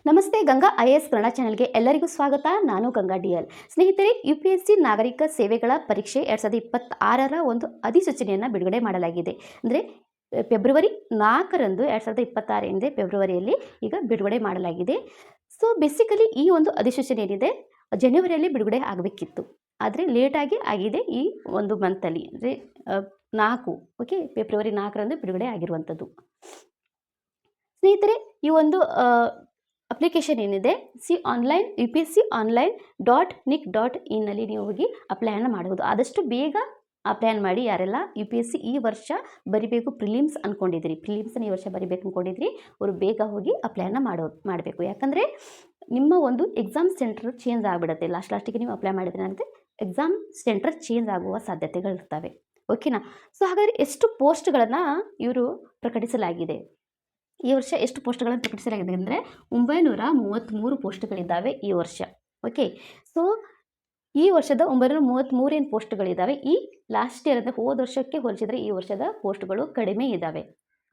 ನಮಸ್ತೆ ಗಂಗಾ ಐಎಎಸ್ ಕನ್ನಡ ಚಾನೆಲ್ಗೆ ಎಲ್ಲರಿಗೂ ಸ್ವಾಗತ. ನಾನು ಗಂಗಾ ಡಿಎಲ್. ಸ್ನೇಹಿತರೆ, ಯುಪಿಎಸ್ಸಿ ನಾಗರಿಕ ಸೇವೆಗಳ ಪರೀಕ್ಷೆ 2026ರ ಒಂದು ಅಧಿಸೂಚನೆಯನ್ನು ಬಿಡುಗಡೆ ಮಾಡಲಾಗಿದೆ. ಅಂದರೆ ಫೆಬ್ರವರಿ 4ರಂದು 2026 ಏನಿದೆ ಫೆಬ್ರವರಿಯಲ್ಲಿ ಈಗ ಬಿಡುಗಡೆ ಮಾಡಲಾಗಿದೆ. ಸೊ ಬೇಸಿಕಲಿ ಈ ಒಂದು ಅಧಿಸೂಚನೆ ಏನಿದೆ ಜನವರಿಯಲ್ಲಿ ಬಿಡುಗಡೆ ಆಗಬೇಕಿತ್ತು, ಆದರೆ ಲೇಟಾಗಿ ಆಗಿದೆ. ಈ ಒಂದು ಮಂತಲ್ಲಿ ಅಂದರೆ 4 ಓಕೆ ಫೆಬ್ರವರಿ 4ರಂದು ಬಿಡುಗಡೆ ಆಗಿರುವಂಥದ್ದು. ಸ್ನೇಹಿತರೆ, ಈ ಒಂದು ಅಪ್ಲಿಕೇಶನ್ ಏನಿದೆ ಆನ್ಲೈನ್ upsconline.nic.in ನಲ್ಲಿ ನೀವು ಹೋಗಿ ಅಪ್ಲೈಯನ್ನು ಮಾಡಬಹುದು. ಆದಷ್ಟು ಬೇಗ ಅಪ್ಲೈನ್ ಮಾಡಿ. ಯಾರೆಲ್ಲ UPSC ಈ ವರ್ಷ ಬರಿಬೇಕು, ಪ್ರಿಲಿಮ್ಸ್ ಅಂದ್ಕೊಂಡಿದ್ರಿ, ಪ್ರಿಲಿಮ್ಸನ್ನು ಈ ವರ್ಷ ಬರಿಬೇಕು ಅಂದ್ಕೊಂಡಿದ್ರಿ, ಅವರು ಬೇಗ ಹೋಗಿ ಅಪ್ಲೈಯನ್ನು ಮಾಡಬೇಕು. ಯಾಕಂದರೆ ನಿಮ್ಮ ಒಂದು ಎಕ್ಸಾಮ್ ಸೆಂಟರ್ ಚೇಂಜ್ ಆಗಿಬಿಡುತ್ತೆ. ಲಾಸ್ಟಿಗೆ ನೀವು ಅಪ್ಲೈ ಮಾಡಿದ್ರೆ ಅಂದರೆ ಎಕ್ಸಾಮ್ ಸೆಂಟರ್ ಚೇಂಜ್ ಆಗುವ ಸಾಧ್ಯತೆಗಳಿರ್ತವೆ. ಓಕೆನಾ? ಸೊ ಹಾಗಾದರೆ ಎಷ್ಟು ಪೋಸ್ಟ್ಗಳನ್ನು ಇವರು ಪ್ರಕಟಿಸಲಾಗಿದೆ, ಈ ವರ್ಷ ಎಷ್ಟು ಪೋಸ್ಟ್ಗಳನ್ನು ಪ್ರಕಟಿಸಲಾಗಿದೆ ಅಂದರೆ 933 ಪೋಸ್ಟ್ಗಳಿದ್ದಾವೆ ಈ ವರ್ಷ. ಓಕೆ, ಸೊ ಈ ವರ್ಷದ 933 ಏನು ಪೋಸ್ಟ್ಗಳಿದ್ದಾವೆ. ಈ ಲಾಸ್ಟ್ ಇಯರ್ ಅಂದರೆ ಹೋದ ವರ್ಷಕ್ಕೆ ಹೋಲಿಸಿದರೆ ಈ ವರ್ಷದ ಪೋಸ್ಟ್ಗಳು ಕಡಿಮೆ ಇದ್ದಾವೆ.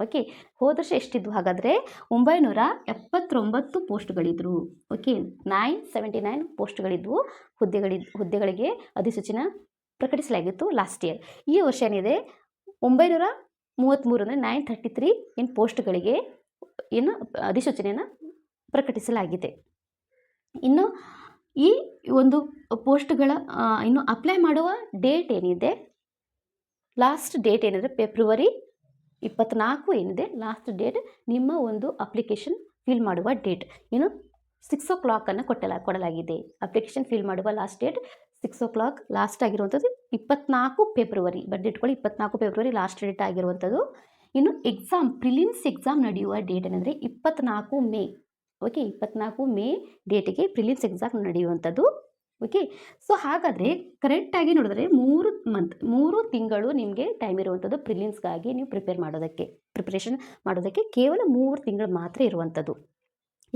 ಓಕೆ, ಹೋದ ವರ್ಷ ಎಷ್ಟಿದ್ವು ಹಾಗಾದರೆ 979 ಪೋಸ್ಟ್ಗಳಿದ್ರು. ಓಕೆ, 979 ಪೋಸ್ಟ್ಗಳಿದ್ವು, ಹುದ್ದೆಗಳಿಗೆ ಅಧಿಸೂಚನೆ ಪ್ರಕಟಿಸಲಾಗಿತ್ತು ಲಾಸ್ಟ್ ಇಯರ್. ಈ ವರ್ಷ ಏನಿದೆ 933 ಅಂದರೆ 933 ಏನು ಪೋಸ್ಟ್ಗಳಿಗೆ ಏನು ಅಧಿಸೂಚನೆಯನ್ನು ಪ್ರಕಟಿಸಲಾಗಿದೆ. ಇನ್ನು ಈ ಒಂದು ಪೋಸ್ಟ್ಗಳ ಇನ್ನು ಅಪ್ಲೈ ಮಾಡುವ ಡೇಟ್ ಏನಿದೆ, ಲಾಸ್ಟ್ ಡೇಟ್ ಏನಿದೆ ಫೆಬ್ರವರಿ 24 ಏನಿದೆ ಲಾಸ್ಟ್ ಡೇಟ್. ನಿಮ್ಮ ಒಂದು ಅಪ್ಲಿಕೇಶನ್ ಫಿಲ್ ಮಾಡುವ ಡೇಟ್ ಏನು 6 o'clock ಕೊಡಲಾಗಿದೆ. ಅಪ್ಲಿಕೇಶನ್ ಫಿಲ್ ಮಾಡುವ ಲಾಸ್ಟ್ ಡೇಟ್ 6 o'clock ಲಾಸ್ಟ್ ಆಗಿರುವಂಥದ್ದು 24 ಫೆಬ್ರವರಿ. ಬರೆದಿಟ್ಕೊಳ್ಳಿ, 24 ಫೆಬ್ರವರಿ ಲಾಸ್ಟ್ ಡೇಟ್ ಆಗಿರುವಂಥದ್ದು. ಇನ್ನು ಪ್ರಿಲಿಮ್ಸ್ ಎಕ್ಸಾಮ್ ನಡೆಯುವ ಡೇಟ್ ಏನಂದರೆ 24 ಮೇ. ಓಕೆ, 24 ಮೇ ಡೇಟಿಗೆ ಪ್ರಿಲಿಮ್ಸ್ ಎಕ್ಸಾಮ್ ನಡೆಯುವಂಥದ್ದು. ಓಕೆ, ಸೊ ಹಾಗಾದರೆ ಕರೆಕ್ಟಾಗಿ ನೋಡಿದ್ರೆ 3 ತಿಂಗಳು ನಿಮಗೆ ಟೈಮ್ ಇರುವಂಥದ್ದು ಪ್ರಿಲಿಮ್ಸ್ಗಾಗಿ ನೀವು ಪ್ರಿಪ್ರೇಷನ್ ಮಾಡೋದಕ್ಕೆ ಕೇವಲ 3 ತಿಂಗಳು ಮಾತ್ರ ಇರುವಂಥದ್ದು.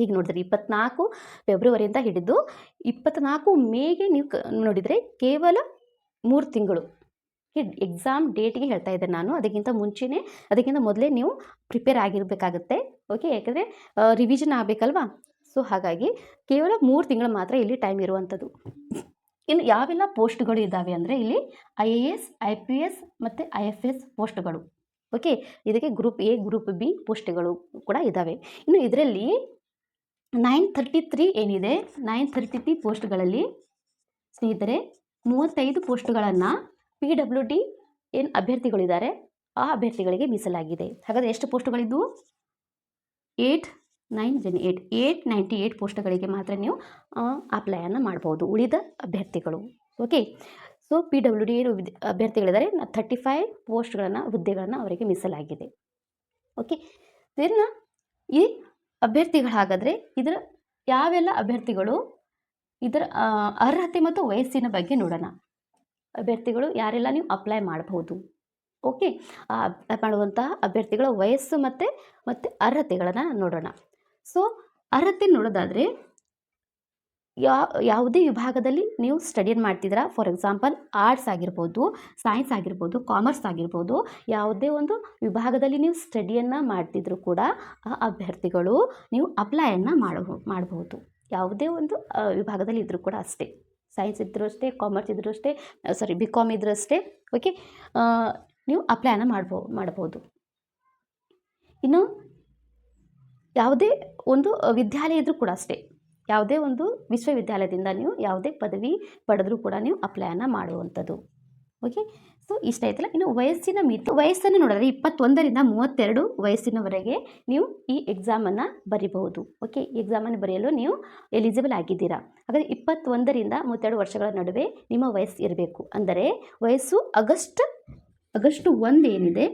ಈಗ ನೋಡಿದ್ರೆ 24 ಫೆಬ್ರವರಿಯಿಂದ ಹಿಡಿದು 24 ಮೇಗೆ ನೀವು ನೋಡಿದರೆ ಕೇವಲ 3 ತಿಂಗಳು. ಎಕ್ಸಾಮ್ ಡೇಟಿಗೆ ಹೇಳ್ತಾ ಇದ್ದೆ ನಾನು, ಅದಕ್ಕಿಂತ ಮೊದಲೇ ನೀವು ಪ್ರಿಪೇರ್ ಆಗಿರಬೇಕಾಗುತ್ತೆ. ಓಕೆ, ಯಾಕಂದರೆ ರಿವಿಷನ್ ಆಗಬೇಕಲ್ವಾ. ಸೊ ಹಾಗಾಗಿ ಕೇವಲ 3 ತಿಂಗಳು ಮಾತ್ರ ಇಲ್ಲಿ ಟೈಮ್ ಇರುವಂಥದ್ದು. ಇನ್ನು ಯಾವೆಲ್ಲ ಪೋಸ್ಟ್ಗಳು ಇದ್ದಾವೆ ಅಂದರೆ ಇಲ್ಲಿ IAS, IPS ಮತ್ತು IFS ಪೋಸ್ಟ್ಗಳು. ಓಕೆ, ಇದಕ್ಕೆ ಗ್ರೂಪ್ A, ಗ್ರೂಪ್ B ಪೋಸ್ಟ್ಗಳು ಕೂಡ ಇದ್ದಾವೆ. ಇನ್ನು ಇದರಲ್ಲಿ 933 ಏನಿದೆ 933 ಪೋಸ್ಟ್ಗಳಲ್ಲಿ ಸ್ನೇಹಿತರೆ 35 ಪೋಸ್ಟ್ಗಳನ್ನು PWD ಏನು ಅಭ್ಯರ್ಥಿಗಳಿದ್ದಾರೆ ಆ ಅಭ್ಯರ್ಥಿಗಳಿಗೆ ಮೀಸಲಾಗಿದೆ. ಹಾಗಾದರೆ ಎಷ್ಟು ಪೋಸ್ಟ್ಗಳಿದ್ದು 898 ಪೋಸ್ಟ್ಗಳಿಗೆ ಮಾತ್ರ ನೀವು ಅಪ್ಲೈಯನ್ನು ಮಾಡ್ಬೋದು, ಉಳಿದ ಅಭ್ಯರ್ಥಿಗಳು. ಓಕೆ, ಸೊ PWD ಏನು ಅಭ್ಯರ್ಥಿಗಳಿದ್ದಾರೆ 35 ಪೋಸ್ಟ್ಗಳನ್ನು ಹುದ್ದೆಗಳನ್ನು ಅವರಿಗೆ ಮೀಸಲಾಗಿದೆ. ಓಕೆ, ಇದನ್ನು ಈ ಅಭ್ಯರ್ಥಿಗಳು ಹಾಗಾದರೆ ಇದರ ಯಾವೆಲ್ಲ ಅಭ್ಯರ್ಥಿಗಳು, ಇದರ ಅರ್ಹತೆ ಮತ್ತು ವಯಸ್ಸಿನ ಬಗ್ಗೆ ನೋಡೋಣ. ಅಭ್ಯರ್ಥಿಗಳು ಯಾರೆಲ್ಲ ನೀವು ಅಪ್ಲೈ ಮಾಡಬಹುದು. ಓಕೆ, ಅಪ್ಲೈ ಮಾಡುವಂತಹ ಅಭ್ಯರ್ಥಿಗಳ ವಯಸ್ಸು ಮತ್ತು ಅರ್ಹತೆಗಳನ್ನು ನೋಡೋಣ. ಸೊ ಅರ್ಹತೆ ನೋಡೋದಾದರೆ ಯಾವುದೇ ವಿಭಾಗದಲ್ಲಿ ನೀವು ಸ್ಟಡಿಯನ್ನು ಮಾಡ್ತಿದ್ದೀರಾ, ಫಾರ್ ಎಕ್ಸಾಂಪಲ್ ಆರ್ಟ್ಸ್ ಆಗಿರ್ಬೋದು, ಸೈನ್ಸ್ ಆಗಿರ್ಬೋದು, ಕಾಮರ್ಸ್ ಆಗಿರ್ಬೋದು, ಯಾವುದೇ ಒಂದು ವಿಭಾಗದಲ್ಲಿ ನೀವು ಸ್ಟಡಿಯನ್ನು ಮಾಡ್ತಿದ್ರು ಕೂಡ ಆ ಅಭ್ಯರ್ಥಿಗಳು ನೀವು ಅಪ್ಲೈಯನ್ನು ಮಾಡಬಹುದು. ಯಾವುದೇ ಒಂದು ವಿಭಾಗದಲ್ಲಿ ಇದ್ದರೂ ಕೂಡ ಅಷ್ಟೇ, ಸೈನ್ಸ್ ಇದ್ದರೂ ಅಷ್ಟೇ, ಕಾಮರ್ಸ್ ಇದ್ದರೂ ಅಷ್ಟೇ, BCom ಇದ್ದರೂ ಅಷ್ಟೇ. ಓಕೆ, ನೀವು ಅಪ್ಲೈಯನ್ನು ಮಾಡಬಹುದು. ಇನ್ನು ಯಾವುದೇ ಒಂದು ವಿದ್ಯಾಲಯ ಇದ್ದರೂ ಕೂಡ ಅಷ್ಟೇ, ಯಾವುದೇ ಒಂದು ವಿಶ್ವವಿದ್ಯಾಲಯದಿಂದ ನೀವು ಯಾವುದೇ ಪದವಿ ಪಡೆದರೂ ಕೂಡ ನೀವು ಅಪ್ಲೈಯನ್ನು ಮಾಡುವಂಥದ್ದು. ಓಕೆ, ಸೊ ಇಷ್ಟ ಆಯ್ತಲ್ಲ. ಇನ್ನು ವಯಸ್ಸನ್ನು ನೋಡಿದ್ರೆ 21ರಿಂದ 32 ವಯಸ್ಸಿನವರೆಗೆ ನೀವು ಈ ಎಕ್ಸಾಮನ್ನು ಬರೀಬಹುದು. ಓಕೆ, ಈ ಎಕ್ಸಾಮನ್ನು ಬರೆಯಲು ನೀವು ಎಲಿಜಿಬಲ್ ಆಗಿದ್ದೀರಾ. ಹಾಗಾದರೆ 21ರಿಂದ 32 ವರ್ಷಗಳ ನಡುವೆ ನಿಮ್ಮ ವಯಸ್ಸು ಇರಬೇಕು. ಅಂದರೆ ವಯಸ್ಸು ಆಗಸ್ಟ್ 1 ಏನಿದೆ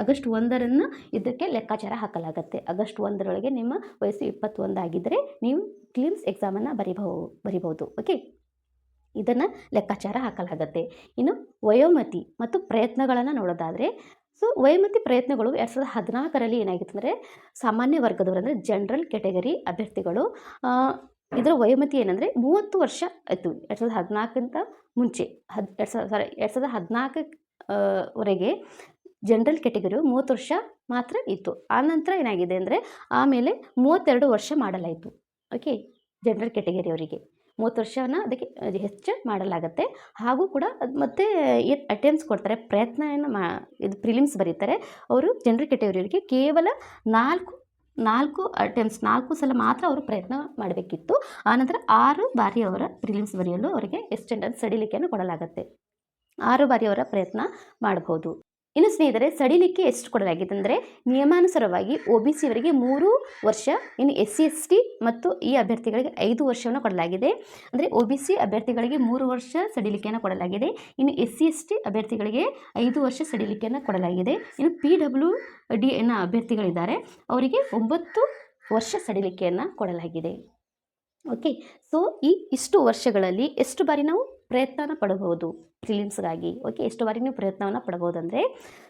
ಆಗಸ್ಟ್ 1ರನ್ನು ಇದಕ್ಕೆ ಲೆಕ್ಕಾಚಾರ ಹಾಕಲಾಗುತ್ತೆ. ಆಗಸ್ಟ್ 1ರೊಳಗೆ ನಿಮ್ಮ ವಯಸ್ಸು 21 ಆಗಿದ್ದರೆ ನೀವು ಪ್ರಿಲಿಮ್ಸ್ ಎಕ್ಸಾಮನ್ನು ಬರಿಬಹುದು. ಓಕೆ, ಇದನ್ನು ಲೆಕ್ಕಾಚಾರ ಹಾಕಲಾಗುತ್ತೆ. ಇನ್ನು ವಯೋಮಿತಿ ಮತ್ತು ಪ್ರಯತ್ನಗಳನ್ನು ನೋಡೋದಾದರೆ, ಸೊ ವಯೋಮಿತಿ ಪ್ರಯತ್ನಗಳು 2014ರಲ್ಲಿ ಏನಾಗಿತ್ತು ಅಂದರೆ ಸಾಮಾನ್ಯ ವರ್ಗದವರು ಅಂದರೆ ಜನರಲ್ ಕ್ಯಾಟಗರಿ ಅಭ್ಯರ್ಥಿಗಳು ಇದರ ವಯೋಮಿತಿ ಏನಂದರೆ 30 ವರ್ಷ ಆಯಿತು. 2014ಕ್ಕಿಂತ ಮುಂಚೆ 2014 ವರೆಗೆ ಜನರಲ್ ಕ್ಯಾಟಗರಿ 30 ವರ್ಷ ಮಾತ್ರ ಇತ್ತು. ಆನಂತರ ಏನಾಗಿದೆ ಅಂದರೆ ಆಮೇಲೆ 32 ವರ್ಷ ಮಾಡಲಾಯಿತು. ಓಕೆ, ಜನರಲ್ ಕ್ಯಾಟಗರಿಯವರಿಗೆ 30 ವರ್ಷವನ್ನು ಅದಕ್ಕೆ ಹೆಚ್ಚು ಮಾಡಲಾಗುತ್ತೆ. ಹಾಗೂ ಕೂಡ ಅದು ಮತ್ತೆ ಏನು ಅಟೆಂಪ್ಟ್ಸ್ ಕೊಡ್ತಾರೆ, ಪ್ರಯತ್ನವನ್ನು ಇದು ಪ್ರಿಲಿಮ್ಸ್ ಬರೀತಾರೆ, ಅವರು ಜನರಲ್ ಕ್ಯಾಟಗರಿಯವರಿಗೆ ಕೇವಲ 4 ಅಟೆಂಪ್ಟ್ಸ್ 4 ಸಲ ಮಾತ್ರ ಅವರು ಪ್ರಯತ್ನ ಮಾಡಬೇಕಿತ್ತು. ಆನಂತರ 6 ಬಾರಿ ಅವರ ಪ್ರಿಲಿಮ್ಸ್ ಬರೆಯಲು ಅವರಿಗೆ ಎಕ್ಸ್ಟೆಂಡೆಡ್ ಸಡಿಲಿಕೆಯನ್ನು ಕೊಡಲಾಗುತ್ತೆ. 6 ಬಾರಿ ಅವರ ಪ್ರಯತ್ನ ಮಾಡಬಹುದು. ಇನ್ನು ಸ್ನೇಹಿತರೆ, ಸಡಿಲಿಕೆ ಎಷ್ಟು ಕೊಡಲಾಗಿದೆ ಅಂದರೆ ನಿಯಮಾನುಸಾರವಾಗಿ OBC ಅವರಿಗೆ 3 ವರ್ಷ, ಇನ್ನು SC ST ಮತ್ತು ಈ ಅಭ್ಯರ್ಥಿಗಳಿಗೆ 5 ವರ್ಷವನ್ನು ಕೊಡಲಾಗಿದೆ. ಅಂದರೆ OBC ಅಭ್ಯರ್ಥಿಗಳಿಗೆ 3 ವರ್ಷ ಸಡಿಲಿಕೆಯನ್ನು ಕೊಡಲಾಗಿದೆ, ಇನ್ನು SC ST ಅಭ್ಯರ್ಥಿಗಳಿಗೆ 5 ವರ್ಷ ಸಡಿಲಿಕೆಯನ್ನು ಕೊಡಲಾಗಿದೆ. ಇನ್ನು PWD ಎನ್ನ ಅಭ್ಯರ್ಥಿಗಳಿದ್ದಾರೆ, ಅವರಿಗೆ 9 ವರ್ಷ ಸಡಿಲಿಕೆಯನ್ನು ಕೊಡಲಾಗಿದೆ. ಓಕೆ, ಸೊ ಇಷ್ಟು ವರ್ಷಗಳಲ್ಲಿ ಎಷ್ಟು ಬಾರಿ ನಾವು ಪ್ರಯತ್ನನ ಪಡಬಹುದು ಪ್ರಿಲಿಮ್ಸ್ಗಾಗಿ? ಓಕೆ, ಎಷ್ಟು ಬಾರಿ ನೀವು ಪ್ರಯತ್ನವನ್ನು ಪಡಬಹುದು ಅಂದರೆ,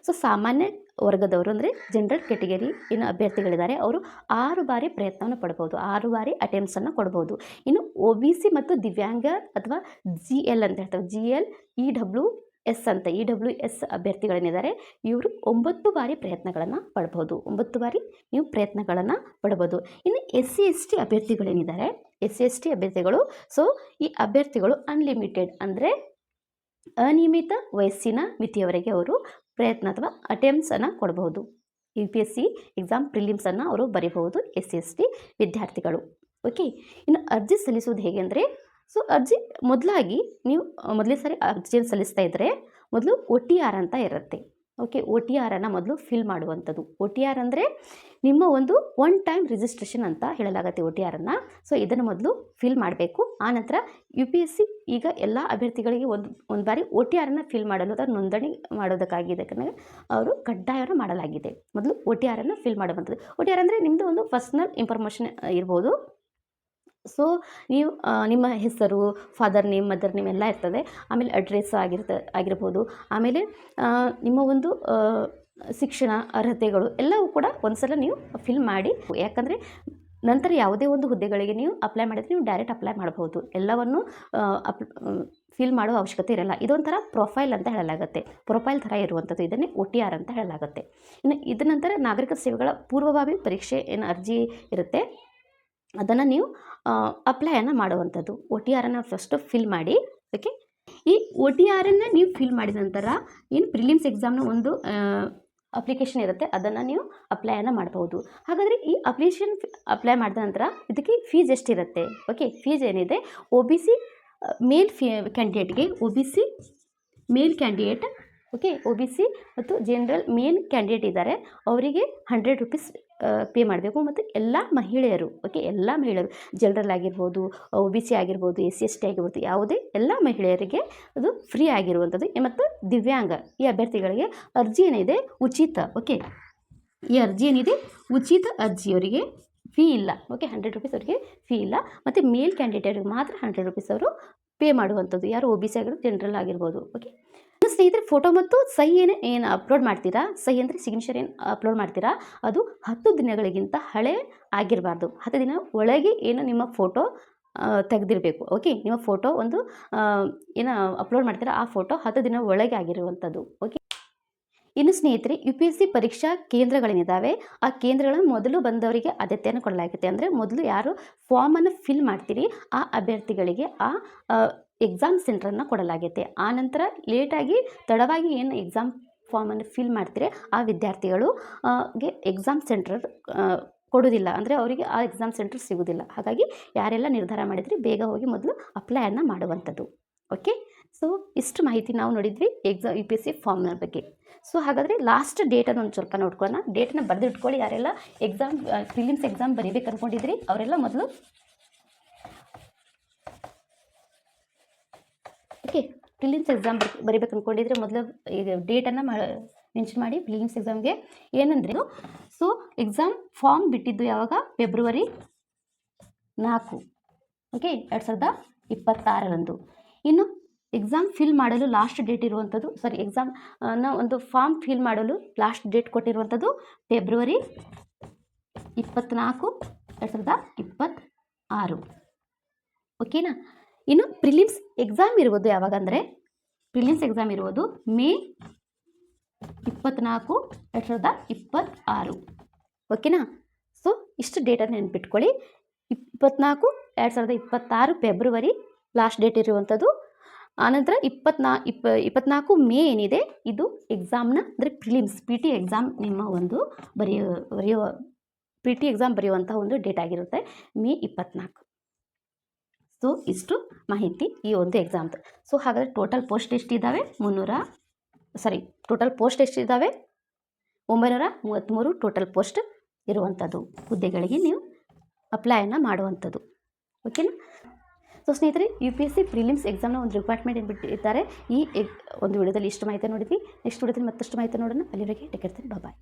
ಸೊ ಸಾಮಾನ್ಯ ವರ್ಗದವರು ಅಂದರೆ ಜನರಲ್ ಕ್ಯಾಟಗರಿ ಏನು ಅಭ್ಯರ್ಥಿಗಳಿದ್ದಾರೆ ಅವರು 6 ಬಾರಿ ಪ್ರಯತ್ನವನ್ನು ಪಡ್ಬೋದು, 6 ಬಾರಿ ಅಟೆಂಪ್ಟ್ಸನ್ನು ಕೊಡ್ಬೋದು. ಇನ್ನು OBC ಮತ್ತು ದಿವ್ಯಾಂಗ ಅಥವಾ GL ಅಂತ ಹೇಳ್ತಾರೆ, GL EWS ಅಂತ EWS ಅಭ್ಯರ್ಥಿಗಳೇನಿದ್ದಾರೆ ಇವರು 9 ಬಾರಿ ಪ್ರಯತ್ನಗಳನ್ನು ಪಡ್ಬೋದು, 9 ಬಾರಿ ನೀವು ಪ್ರಯತ್ನಗಳನ್ನು ಪಡ್ಬೋದು. ಇನ್ನು SC ST ಅಭ್ಯರ್ಥಿಗಳೇನಿದ್ದಾರೆ, SC ST ಅಭ್ಯರ್ಥಿಗಳು, ಸೊ ಈ ಅಭ್ಯರ್ಥಿಗಳು ಅನ್ಲಿಮಿಟೆಡ್ ಅಂದರೆ ಅನಿಯಮಿತ ವಯಸ್ಸಿನ ಮಿತಿಯವರೆಗೆ ಅವರು ಪ್ರಯತ್ನ ಅಥವಾ ಅಟೆಂಪ್ಟ್ಸನ್ನು ಕೊಡಬಹುದು. UPSC ಎಕ್ಸಾಮ್ ಪ್ರಿಲಿಮ್ಸನ್ನು ಅವರು ಬರೀಬಹುದು SC ST ವಿದ್ಯಾರ್ಥಿಗಳು. ಓಕೆ, ಇನ್ನು ಅರ್ಜಿ ಸಲ್ಲಿಸುವುದು ಹೇಗೆ ಅಂದರೆ, ಸೊ ಅರ್ಜಿ ಮೊದಲಾಗಿ ನೀವು ಮೊದಲೇ ಸಾರಿ ಅರ್ಜಿಯನ್ನು ಸಲ್ಲಿಸ್ತಾ ಇದ್ದರೆ ಮೊದಲು OTR ಅಂತ ಇರುತ್ತೆ. ಓಕೆ, OTR ಅನ್ನು ಮೊದಲು ಫಿಲ್ ಮಾಡುವಂಥದ್ದು. OTR ಅಂದರೆ ನಿಮ್ಮ ಒಂದು ಒನ್ ಟೈಮ್ ರಿಜಿಸ್ಟ್ರೇಷನ್ ಅಂತ ಹೇಳಲಾಗುತ್ತೆ OTR ಅನ್ನು. ಸೊ ಇದನ್ನು ಮೊದಲು ಫಿಲ್ ಮಾಡಬೇಕು. ಆನಂತರ UPSC ಈಗ ಎಲ್ಲ ಅಭ್ಯರ್ಥಿಗಳಿಗೆ ಒಂದು ಬಾರಿ OTR ಅನ್ನು ಫಿಲ್ ಮಾಡಲು ಅಥವಾ ನೋಂದಣಿ ಮಾಡೋದಕ್ಕಾಗಿ ಇದಕ್ಕೆ ಅವರು ಕಡ್ಡಾಯವನ್ನು ಮಾಡಲಾಗಿದೆ. ಮೊದಲು OTR ಅನ್ನು ಫಿಲ್ ಮಾಡುವಂಥದ್ದು. OTR ಅಂದರೆ ನಿಮ್ಮದು ಒಂದು ಪರ್ಸ್ನಲ್ ಇನ್ಫಾರ್ಮೇಷನ್ ಇರ್ಬೋದು. ಸೊ ನೀವು ನಿಮ್ಮ ಹೆಸರು, ಫಾದರ್ ನೇಮ್, ಮದರ್ ನೇಮ್ ಎಲ್ಲ ಇರ್ತದೆ. ಆಮೇಲೆ ಅಡ್ರೆಸ್ ಆಗಿರ್ಬೋದು. ಆಮೇಲೆ ನಿಮ್ಮ ಒಂದು ಶಿಕ್ಷಣ ಅರ್ಹತೆಗಳು ಎಲ್ಲವೂ ಕೂಡ ಒಂದ್ಸಲ ನೀವು ಫಿಲ್ ಮಾಡಿ. ಯಾಕಂದರೆ ನಂತರ ಯಾವುದೇ ಒಂದು ಹುದ್ದೆಗಳಿಗೆ ನೀವು ಅಪ್ಲೈ ಮಾಡಿದರೆ ನೀವು ಡೈರೆಕ್ಟ್ ಅಪ್ಲೈ ಮಾಡಬಹುದು, ಎಲ್ಲವನ್ನು ಫಿಲ್ ಮಾಡೋ ಅವಶ್ಯಕತೆ ಇರಲ್ಲ. ಇದೊಂಥರ ಪ್ರೊಫೈಲ್ ಅಂತ ಹೇಳಲಾಗುತ್ತೆ, ಪ್ರೊಫೈಲ್ ಥರ ಇರುವಂಥದ್ದು, ಇದನ್ನೇ OTR ಅಂತ ಹೇಳಲಾಗುತ್ತೆ. ಇನ್ನು ಇದ ನಂತರ ನಾಗರಿಕ ಸೇವೆಗಳ ಪೂರ್ವಭಾವಿ ಪರೀಕ್ಷೆ ಏನು ಅರ್ಜಿ ಇರುತ್ತೆ ಅದನ್ನು ನೀವು ಅಪ್ಲೈಯನ್ನು ಮಾಡುವಂಥದ್ದು. OTR ಅನ್ನು ಫಸ್ಟು ಫಿಲ್ ಮಾಡಿ. ಓಕೆ, ಈ OTR ಅನ್ನು ನೀವು ಫಿಲ್ ಮಾಡಿದ ನಂತರ ಏನು ಪ್ರಿಲಿಮ್ಸ್ ಎಕ್ಸಾಮ್ನ ಒಂದು ಅಪ್ಲಿಕೇಶನ್ ಇರುತ್ತೆ, ಅದನ್ನು ನೀವು ಅಪ್ಲೈಯನ್ನು ಮಾಡಬಹುದು. ಹಾಗಾದರೆ ಈ ಅಪ್ಲಿಕೇಶನ್ ಅಪ್ಲೈ ಮಾಡಿದ ನಂತರ ಇದಕ್ಕೆ ಫೀಸ್ ಎಷ್ಟಿರುತ್ತೆ? ಓಕೆ, ಫೀಸ್ ಏನಿದೆ, OBC ಮೇಲ್ ಕ್ಯಾಂಡಿಡೇಟ್ಗೆ OBC ಮೇಲ್ ಕ್ಯಾಂಡಿಡೇಟ್, ಓಕೆ, OBC ಮತ್ತು ಜನರಲ್ ಮೇನ್ ಕ್ಯಾಂಡಿಡೇಟ್ ಇದ್ದಾರೆ, ಅವರಿಗೆ 100 ರೂಪೀಸ್ ಪೇ ಮಾಡಬೇಕು. ಮತ್ತು ಎಲ್ಲ ಮಹಿಳೆಯರು, ಓಕೆ, ಎಲ್ಲ ಮಹಿಳೆಯರು ಜನರಲ್ ಆಗಿರ್ಬೋದು, OBC ಆಗಿರ್ಬೋದು, SC ST ಆಗಿರ್ಬೋದು, ಯಾವುದೇ ಎಲ್ಲ ಮಹಿಳೆಯರಿಗೆ ಅದು ಫ್ರೀ ಆಗಿರುವಂಥದ್ದು. ಮತ್ತು ದಿವ್ಯಾಂಗ ಈ ಅಭ್ಯರ್ಥಿಗಳಿಗೆ ಅರ್ಜಿ ಏನಿದೆ ಉಚಿತ. ಓಕೆ, ಈ ಅರ್ಜಿ ಏನಿದೆ ಉಚಿತ ಅರ್ಜಿಯವರಿಗೆ ಫೀ ಇಲ್ಲ. ಓಕೆ, 100 ರೂಪೀಸ್ ಅವರಿಗೆ ಫೀ ಇಲ್ಲ. ಮತ್ತು ಮೇಲ್ ಕ್ಯಾಂಡಿಡೇಟ್ಗೆ ಮಾತ್ರ 100 ರೂಪೀಸ್ ಅವರು ಪೇ ಮಾಡುವಂಥದ್ದು, ಯಾರು OBC ಆಗಿರ್ಬೋದು, ಜನರಲ್ ಆಗಿರ್ಬೋದು. ಓಕೆ, ಸ್ನೇಹಿತರೆ, ಫೋಟೋ ಮತ್ತು ಸಹಿ ಏನು ಅಪ್ಲೋಡ್ ಮಾಡ್ತೀರಾ, ಸಹಿ ಅಂದರೆ ಸಿಗ್ನೇಚರ್ ಏನು ಅಪ್ಲೋಡ್ ಮಾಡ್ತೀರಾ, ಅದು 10 ದಿನಗಳಿಗಿಂತ ಹಳೆ ಆಗಿರಬಾರ್ದು. 10 ದಿನ ಒಳಗೆ ಏನು ನಿಮ್ಮ ಫೋಟೋ ತೆಗೆದಿರಬೇಕು. ಓಕೆ, ನಿಮ್ಮ ಫೋಟೋ ಒಂದು ಏನು ಅಪ್ಲೋಡ್ ಮಾಡ್ತೀರಾ ಆ ಫೋಟೋ 10 ದಿನ ಒಳಗೆ ಆಗಿರುವಂಥದ್ದು. ಓಕೆ, ಇನ್ನು ಸ್ನೇಹಿತರೆ, UPSC ಪರೀಕ್ಷಾ ಕೇಂದ್ರಗಳೇನಿದ್ದಾವೆ ಆ ಕೇಂದ್ರಗಳನ್ನು ಮೊದಲು ಬಂದವರಿಗೆ ಆದ್ಯತೆಯನ್ನು ಕೊಡಲಾಗುತ್ತೆ. ಅಂದರೆ ಮೊದಲು ಯಾರು ಫಾರ್ಮನ್ನು ಫಿಲ್ ಮಾಡ್ತೀರಿ ಆ ಅಭ್ಯರ್ಥಿಗಳಿಗೆ ಆ ಎಕ್ಸಾಮ್ ಸೆಂಟ್ರನ್ನು ಕೊಡಲಾಗುತ್ತೆ. ಆನಂತರ ಲೇಟಾಗಿ ತಡವಾಗಿ ಏನು ಎಕ್ಸಾಮ್ ಫಾರ್ಮನ್ನು ಫಿಲ್ ಮಾಡ್ತೀರಿ ಆ ವಿದ್ಯಾರ್ಥಿಗಳು ಗೆ ಎಕ್ಸಾಮ್ ಸೆಂಟರ್ ಕೊಡೋದಿಲ್ಲ, ಅಂದರೆ ಅವರಿಗೆ ಆ ಎಕ್ಸಾಮ್ ಸೆಂಟರ್ ಸಿಗೋದಿಲ್ಲ. ಹಾಗಾಗಿ ಯಾರೆಲ್ಲ ನಿರ್ಧಾರ ಮಾಡಿದ್ರಿ ಬೇಗ ಹೋಗಿ ಮೊದಲು ಅಪ್ಲೈಯನ್ನು ಮಾಡುವಂಥದ್ದು. ಓಕೆ, ಸೊ ಇಷ್ಟು ಮಾಹಿತಿ ನಾವು ನೋಡಿದ್ವಿ UPSC ಫಾರ್ಮ್ನ ಬಗ್ಗೆ. ಸೊ ಹಾಗಾದರೆ ಲಾಸ್ಟ್ ಡೇಟನ್ನು ಒಂದು ಸ್ವಲ್ಪ ನೋಡ್ಕೊಳ್ಳೋಣ. ಡೇಟನ್ನು ಬರೆದಿಟ್ಕೊಳ್ಳಿ. ಯಾರೆಲ್ಲ ಎಕ್ಸಾಮ್ ಪ್ರಿಲಿಮ್ಸ್ ಎಕ್ಸಾಮ್ ಬರೀಬೇಕು ಅಂದ್ಕೊಂಡಿದ್ರಿ ಅವರೆಲ್ಲ ಮೊದಲು, ಓಕೆ, ಪ್ರಿಲಿಮ್ಸ್ ಎಕ್ಸಾಮ್ ಬರೀಬೇಕು ಅಂದ್ಕೊಂಡಿದ್ರೆ ಮೊದಲು ಈಗ ಡೇಟನ್ನು ಮೆನ್ಷನ್ ಮಾಡಿ ಪ್ರಿಲಿಮ್ಸ್ ಎಕ್ಸಾಮ್ಗೆ ಏನಂದರೆ. ಸೊ ಎಕ್ಸಾಮ್ ಫಾರ್ಮ್ ಬಿಟ್ಟಿದ್ದು ಯಾವಾಗ? ಫೆಬ್ರವರಿ 4, ಓಕೆ, 2026ರಂದು. ಇನ್ನು ಎಕ್ಸಾಮ್ ಫಿಲ್ ಮಾಡಲು ಲಾಸ್ಟ್ ಡೇಟ್ ಇರುವಂಥದ್ದು, ಎಕ್ಸಾಮ್ನ ಒಂದು ಫಾರ್ಮ್ ಫಿಲ್ ಮಾಡಲು ಲಾಸ್ಟ್ ಡೇಟ್ ಕೊಟ್ಟಿರುವಂಥದ್ದು ಫೆಬ್ರವರಿ 24, 2026. ಓಕೆನಾ? ಇನ್ನು ಪ್ರಿಲಿಮ್ಸ್ ಎಕ್ಸಾಮ್ ಇರುವುದು ಯಾವಾಗ ಅಂದರೆ, ಪ್ರಿಲಿಮ್ಸ್ ಎಕ್ಸಾಮ್ ಇರುವುದು ಮೇ 24, 2026. ಓಕೆನಾ? ಸೊ ಇಷ್ಟು ಡೇಟನ್ನು ನೆನ್ಪಿಟ್ಕೊಳ್ಳಿ. 2026 ಫೆಬ್ರವರಿ ಲಾಸ್ಟ್ ಡೇಟ್ ಇರುವಂಥದ್ದು. ಆನಂತರ 24 ಮೇ ಏನಿದೆ ಇದು ಎಕ್ಸಾಮ್ನ ಅಂದರೆ ಪ್ರಿಲಿಮ್ಸ್ ಪಿ ಟಿ ಎಕ್ಸಾಮ್ ನಿಮ್ಮ ಒಂದು ಬರೆಯುವ ಪಿ ಟಿ ಎಕ್ಸಾಮ್ ಬರೆಯುವಂಥ ಒಂದು ಡೇಟ್ ಆಗಿರುತ್ತೆ ಮೇ 24. ಸೊ ಇಷ್ಟು ಮಾಹಿತಿ ಈ ಒಂದು ಎಕ್ಸಾಮ್ದು. ಸೊ ಹಾಗಾದರೆ ಟೋಟಲ್ ಪೋಸ್ಟ್ ಎಷ್ಟಿದ್ದಾವೆ? ಟೋಟಲ್ ಪೋಸ್ಟ್ ಎಷ್ಟಿದ್ದಾವೆ? 933 ಟೋಟಲ್ ಪೋಸ್ಟ್ ಇರುವಂಥದ್ದು ಹುದ್ದೆಗಳಿಗೆ ನೀವು ಅಪ್ಲೈಯನ್ನು ಮಾಡುವಂಥದ್ದು. ಓಕೆನಾ? ಸೊ ಸ್ನೇಹಿತರೆ, UPSC ಪ್ರಿಲಿಮ್ಸ್ ಎಕ್ಸಾಮ್ನ ಒಂದು ರಿಕ್ವೈರ್ಮೆಂಟ್ ಏನು ಬಿಟ್ಟಿದ್ದಾರೆ. ಈ ಒಂದು ವಿಡಿಯೋದಲ್ಲಿ ಇಷ್ಟು ಮಾಹಿತಿ ನೋಡಿದ್ವಿ. ನೆಕ್ಸ್ಟ್ ವಿಡಿಯೋದಲ್ಲಿ ಮತ್ತಷ್ಟು ಮಾಹಿತಿ ನೋಡೋಣ. ಅಲ್ಲಿವರೆಗೆ ಟೇಕ್ ಕೇರ್. ಬಾಯ್.